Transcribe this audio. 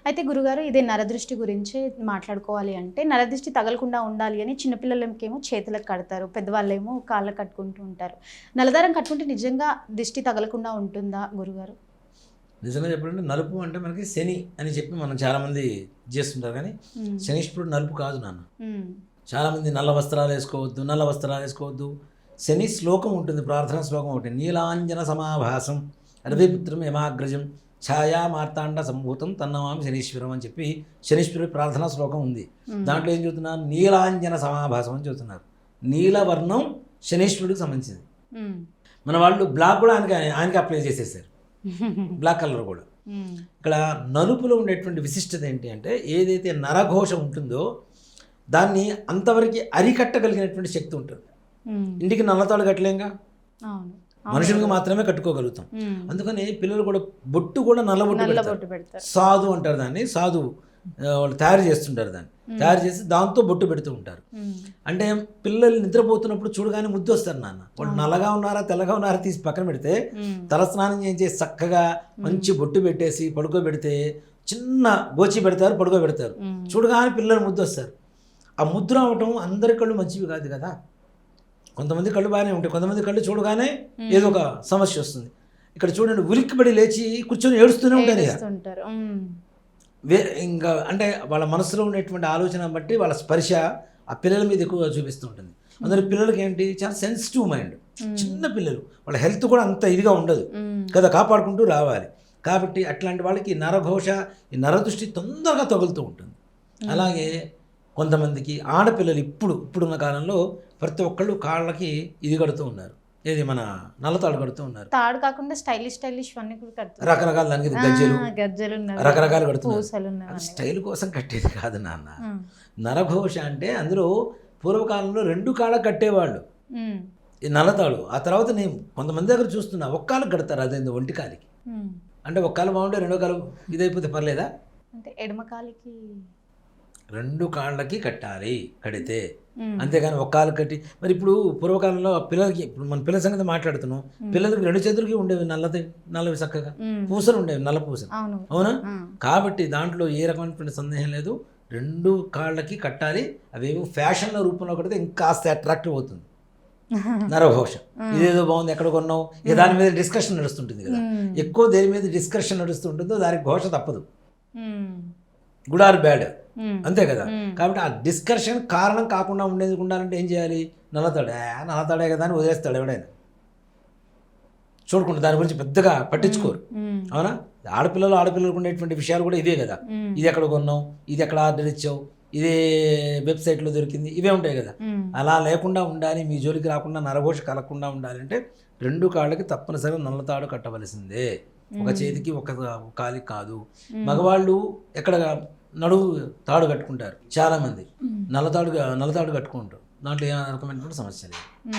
అయితే గురుగారు ఇదే నరదృష్టి గురించి మాట్లాడుకోవాలి అంటే నరదృష్టి తగలకుండా ఉండాలి అని చిన్నపిల్లలకేమో చేతులకు కడతారు, పెద్దవాళ్ళేమో కాళ్ళకు కట్టుకుంటూ ఉంటారు. నల్లదారం కట్టుకుంటే నిజంగా దిష్టి తగలకుండా ఉంటుందా గురుగారు? నిజంగా చెప్పాలంటే నలుపు అంటే మనకి శని అని చెప్పి మనం చాలామంది చేస్తుంటారు, కానీ శనీశ్వరుడు నలుపు కాదు నాన్న. చాలామంది నల్ల వస్త్రాలు వేసుకోవద్దు. శని శ్లోకం ఉంటుంది, ప్రార్థనా శ్లోకం ఒకటి, నీలాంజన సమాభాసం రవిపుత్రం యమాగ్రజం ఛాయా మార్తాండ సంభూతం తన్నమామి శనీశ్వరం అని చెప్పి శనీశ్వరుడి ప్రార్థనా శ్లోకం ఉంది. దాంట్లో ఏం చెబుతున్నారు? నీలాంజన సమాభాసం అని చెబుతున్నారు. నీలవర్ణం శనీశ్వరుడికి సంబంధించింది. మన వాళ్ళు బ్లాక్ కూడా ఆయనకి అప్లై చేసేసారు, బ్లాక్ కలర్ కూడా. ఇక్కడ నలుపులో ఉండేటువంటి విశిష్టత ఏంటి అంటే, ఏదైతే నరఘోష ఉంటుందో దాన్ని అంతవరకు అరికట్టగలిగినటువంటి శక్తి ఉంటుంది. ఇంటికి నల్లతాడు కట్టలేంగా, మనుషులకు మాత్రమే కట్టుకోగలుగుతాం. అందుకని పిల్లలు కూడా బొట్టు కూడా నల్ల బొట్టు పెడతారు. సాధు అంటారు దాన్ని, సాధు వాళ్ళు తయారు చేస్తుంటారు, దాన్ని తయారు చేసి దాంతో బొట్టు పెడుతూ ఉంటారు. అంటే పిల్లలు నిద్రపోతున్నప్పుడు చూడగానే ముద్దు వస్తారు నాన్న. వాళ్ళు నల్లగా ఉన్నారా తెల్లగా ఉన్నారా తీసి పక్కన పెడితే తలస్నానం చేసి చక్కగా మంచి బొట్టు పెట్టేసి పడుకోబెడితే చిన్న గోచి పెడతారు, పడుకోబెడతారు. చూడగానే పిల్లలు ముద్దు వస్తారు. ఆ ముద్దు రావటం అందరి కళ్ళు మంచివి కాదు కదా. కొంతమంది కళ్ళు బాగానే ఉంటాయి, కొంతమంది కళ్ళు చూడగానే ఏదో ఒక సమస్య వస్తుంది. ఇక్కడ చూడండి, ఉలిక్కిపడి లేచి కూర్చొని ఏడుస్తూనే ఉంటారు. ఇంకా అంటే వాళ్ళ మనసులో ఉండేటువంటి ఆలోచన బట్టి వాళ్ళ స్పర్శ ఆ పిల్లల మీద ఎక్కువగా చూపిస్తూ ఉంటుంది. అందులో పిల్లలకి ఏంటి, చాలా సెన్సిటివ్ మైండ్, చిన్న పిల్లలు, వాళ్ళ హెల్త్ కూడా అంత ఇదిగా ఉండదు కదా, కాపాడుకుంటూ రావాలి. కాబట్టి అట్లాంటి వాళ్ళకి నరఘోష, ఈ నరదృష్టి తొందరగా తగులుతూ ఉంటుంది. అలాగే కొంతమందికి ఆడపిల్లలు ఇప్పుడున్న కాలంలో ప్రతి ఒక్కళ్ళు కాళ్ళకి ఇది కడుతూ ఉన్నారు, ఏది మన నల్లతాడు కడుతూ ఉన్నారు. తాడు కాకుండా స్టైలిష్ అన్ని కూడా కడుతున్నారు, రకరకాల దానికి గజ్జెలు రకరకాలు కడుతున్నారు. స్టైల్ కోసం కట్టేది కాదు నాన్న. నరఘోష అంటే అందులో పూర్వకాలంలో 2 కాళ్ళకు కట్టేవాళ్ళు ఈ నల్లతాడు. ఆ తర్వాత నేను కొంతమంది దగ్గర చూస్తున్నా ఒక్కాలకు కడతారు, అదేందో ఒంటి కాలికి. అంటే ఒక్కాలు బాగుంటే 2వ కాలు ఇదైపోతే పర్లేదా? అంటే ఎడమ కాలికి 2 కాళ్ళకి కట్టాలి కడితే, అంతేగాని ఒక కాలు కట్టి. మరి ఇప్పుడు పూర్వకాలంలో పిల్లలకి, ఇప్పుడు మన పిల్లల సంగతి మాట్లాడుతున్నాం, పిల్లలకి 2 చేతులకి ఉండేవి నల్లవి చక్కగా పూసలు ఉండేవి, నల్ల పూసలు, అవునా? కాబట్టి దాంట్లో ఏ రకమైనటువంటి సందేహం లేదు, 2 కాళ్ళకి కట్టాలి. అవేమో ఫ్యాషన్ల రూపంలో కడితే ఇంకా అట్రాక్టివ్ అవుతుంది నరఘోష. ఇదేదో బాగుంది, ఎక్కడ కొన్నావు, దాని మీద డిస్కషన్ నడుస్తుంటుంది కదా. ఎక్కువ దేని మీద డిస్కషన్ నడుస్తుంటుందో దానికి ఘోష తప్పదు, గుడ్ ఆర్ బ్యాడ్, అంతే కదా. కాబట్టి ఆ డిస్కషన్ కారణం కాకుండా ఉండేది ఉండాలంటే ఏం చేయాలి? నల్లతాడే కదా అని వదిలేస్తాడు ఎవడైనా, చూడకుండా దాని గురించి పెద్దగా పట్టించుకోరు, అవునా? ఆడపిల్లలకు ఉండేటువంటి విషయాలు కూడా ఇదే కదా. ఇది ఎక్కడ కొన్నావు, ఇది ఎక్కడ ఆర్డర్ ఇచ్చావు, ఇదే వెబ్సైట్లో దొరికింది, ఇవే ఉంటాయి కదా. అలా లేకుండా ఉండాలి, మీ జోలికి రాకుండా నరఘోష కలగకుండా ఉండాలంటే 2 కాళ్ళకి తప్పనిసరిగా నల్లతాడు కట్టవలసిందే. ఒక చేతికి ఒక కాలికి కాదు. మగవాళ్ళు ఎక్కడ నడువు తాడు కట్టుకుంటారు, చాలామంది నల్లతాడు కట్టుకుంటారు, దాంట్లో ఏ రకమైనటువంటి సమస్య లేదు.